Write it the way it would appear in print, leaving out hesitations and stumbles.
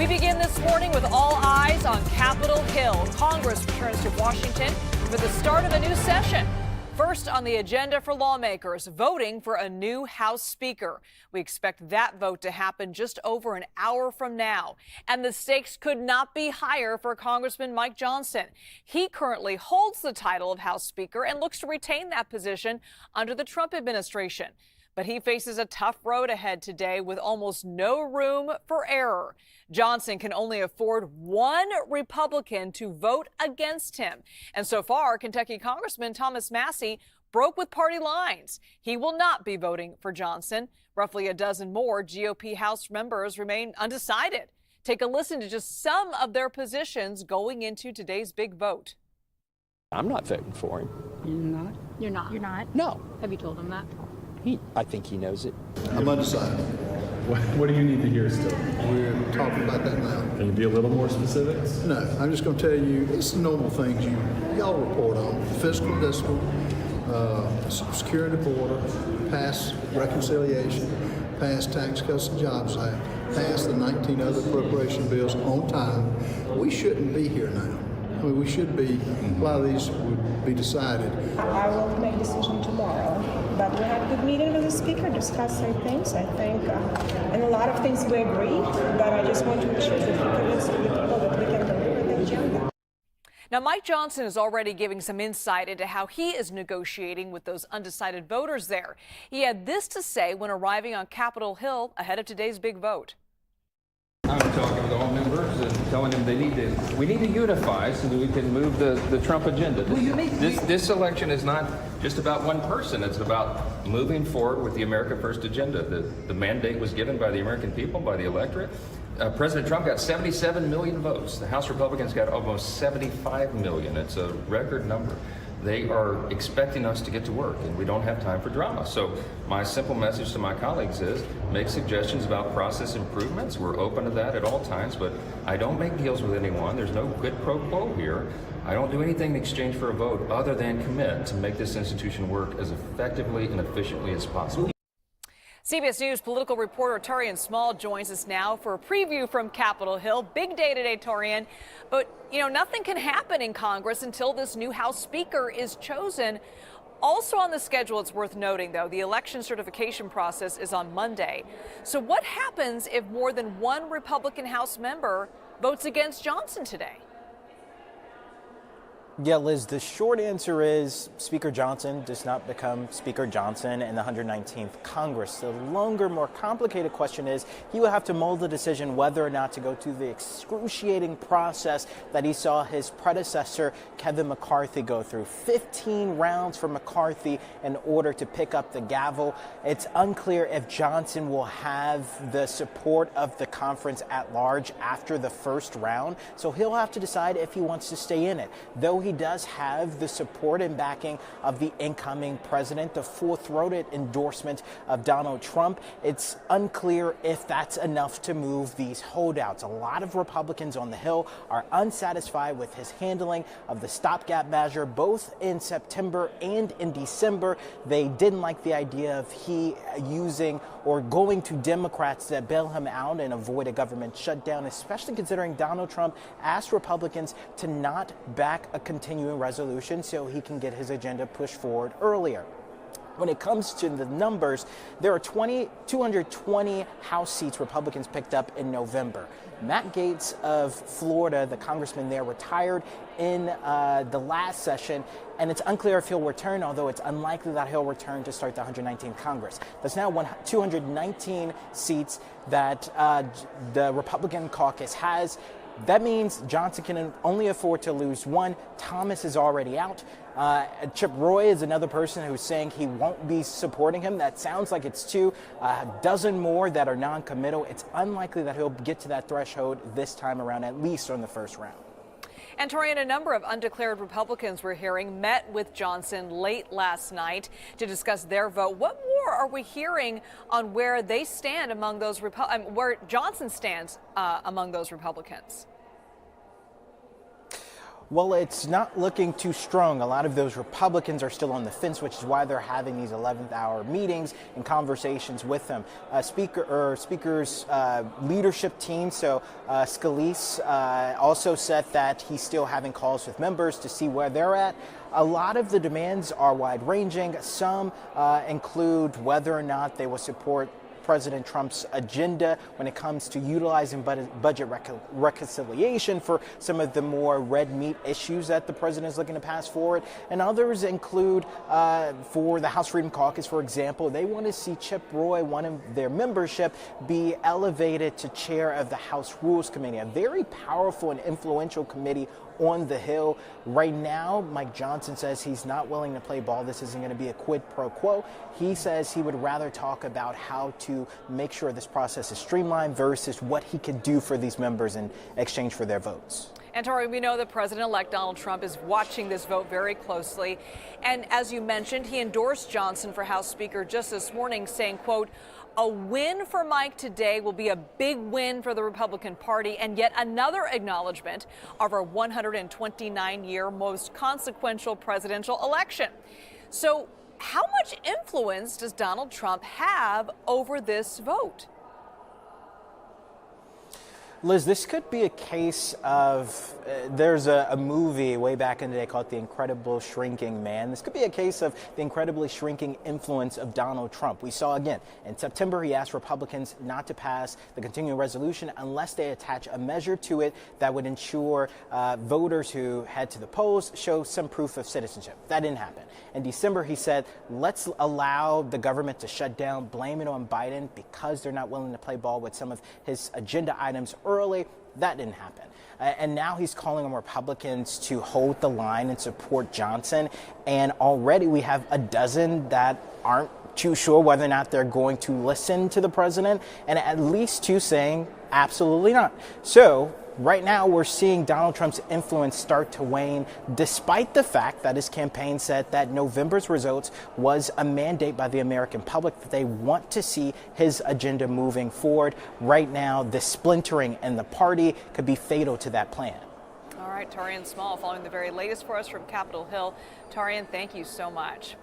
We begin this morning with all eyes on Capitol Hill. Congress returns to Washington for the start of a new session. First on the agenda for lawmakers, voting for a new House Speaker. We expect that vote to happen just over an hour from now. And the stakes could not be higher for Congressman Mike Johnson. He currently holds the title of House Speaker and looks to retain that position under the Trump administration. But he faces a tough road ahead today with almost no room for error. Johnson can only afford one Republican to vote against him. And so far, Kentucky Congressman Thomas Massie broke with party lines. He will not be voting for Johnson. Roughly a dozen more GOP House members remain undecided. Take a listen to just some of their positions going into today's big vote. I'm not voting for him. You're not? You're not? You're not? No. Have you told him that? I think he knows it. I'm undecided. What do you need to hear still? We're talking about that now. Can you be a little more specific? No, I'm just going to tell you, it's the normal things y'all report on. Fiscal discipline, securing the border, pass reconciliation, pass Tax Cuts and Jobs Act, pass the 19 other appropriation bills on time. We shouldn't be here now. I mean, we should be, a lot of these would be decided. I will make a decision tomorrow, but we had a good meeting with the speaker, discuss some things. I think, and a lot of things we agree, but I just want to make sure that we convince the people that we can deliver the agenda. Now, Mike Johnson is already giving some insight into how he is negotiating with those undecided voters there. He had this to say when arriving on Capitol Hill ahead of today's big vote. I'm talking with all members and telling them we need to unify so that we can move the Trump agenda. This election is not just about one person. It's about moving forward with the America First agenda. The mandate was given by the American people, by the electorate. President Trump got 77 million votes. The House Republicans got almost 75 million. It's a record number. They are expecting us to get to work, and we don't have time for drama. So my simple message to my colleagues is make suggestions about process improvements. We're open to that at all times, but I don't make deals with anyone. There's no quid pro quo here. I don't do anything in exchange for a vote other than commit to make this institution work as effectively and efficiently as possible. CBS News political reporter Taurean Small joins us now for a preview from Capitol Hill. Big day today, Taurean. But, nothing can happen in Congress until this new House Speaker is chosen. Also on the schedule, it's worth noting, though, the election certification process is on Monday. So what happens if more than one Republican House member votes against Johnson today? Yeah, Liz, the short answer is Speaker Johnson does not become Speaker Johnson in the 119th Congress. The longer, more complicated question is he will have to mold a decision whether or not to go through the excruciating process that he saw his predecessor, Kevin McCarthy, go through. 15 rounds for McCarthy in order to pick up the gavel. It's unclear if Johnson will have the support of the conference at large after the first round, so he'll have to decide if he wants to stay in it. Though he does have the support and backing of the incoming president, the full-throated endorsement of Donald Trump, it's unclear if that's enough to move these holdouts. A lot of Republicans on the Hill are unsatisfied with his handling of the stopgap measure, both in September and in December. They didn't like the idea of he using or going to Democrats that bail him out and avoid a government shutdown, especially considering Donald Trump asked Republicans to not back a continuing resolution so he can get his agenda pushed forward earlier. When it comes to the numbers, there are 220 House seats Republicans picked up in November. Matt Gaetz of Florida, the congressman there, retired in the last session, and it's unclear if he'll return, although it's unlikely that he'll return to start the 119th Congress. There's now 219 seats that the Republican caucus has. That means Johnson can only afford to lose one. Thomas is already out. Chip Roy is another person who's saying he won't be supporting him. That sounds like it's two. A dozen more that are non-committal. It's unlikely that he'll get to that threshold this time around, at least on the first round. And Taurean, a number of undeclared Republicans we're hearing met with Johnson late last night to discuss their vote. What more are we hearing on where they stand among those where Johnson stands among those Republicans? Well, it's not looking too strong. A lot of those Republicans are still on the fence, which is why they're having these 11th hour meetings and conversations with them. Speaker's leadership team, so Scalise, also said that he's still having calls with members to see where they're at. A lot of the demands are wide-ranging. Some include whether or not they will support President Trump's agenda when it comes to utilizing budget reconciliation for some of the more red meat issues that the president is looking to pass forward. And others include, for the House Freedom Caucus, for example, they want to see Chip Roy, one of their membership, be elevated to chair of the House Rules Committee, a very powerful and influential committee on the Hill. Right now, Mike Johnson says he's not willing to play ball. This isn't going to be a quid pro quo. He says he would rather talk about how to make sure this process is streamlined versus what he could do for these members in exchange for their votes. And Tori, we know that President-elect Donald Trump is watching this vote very closely. And as you mentioned, he endorsed Johnson for House Speaker just this morning, saying, quote, "A win for Mike today will be a big win for the Republican Party and yet another acknowledgement of our 129-year most consequential presidential election." So how much influence does Donald Trump have over this vote? Liz, this could be a case of, there's a movie way back in the day called The Incredible Shrinking Man. This could be a case of the incredibly shrinking influence of Donald Trump. We saw again in September, he asked Republicans not to pass the continuing resolution unless they attach a measure to it that would ensure voters who head to the polls show some proof of citizenship. That didn't happen. In December, he said, let's allow the government to shut down, blame it on Biden because they're not willing to play ball with some of his agenda items early. That didn't happen. And now he's calling on Republicans to hold the line and support Johnson. And already we have a dozen that aren't too sure whether or not they're going to listen to the president, and at least two saying absolutely not. So right now we're seeing Donald Trump's influence start to wane, despite the fact that his campaign said that November's results was a mandate by the American public that they want to see his agenda moving forward. Right now, the splintering in the party could be fatal to that plan. All right, Taurean Small following the very latest for us from Capitol Hill. Taurean, thank you so much.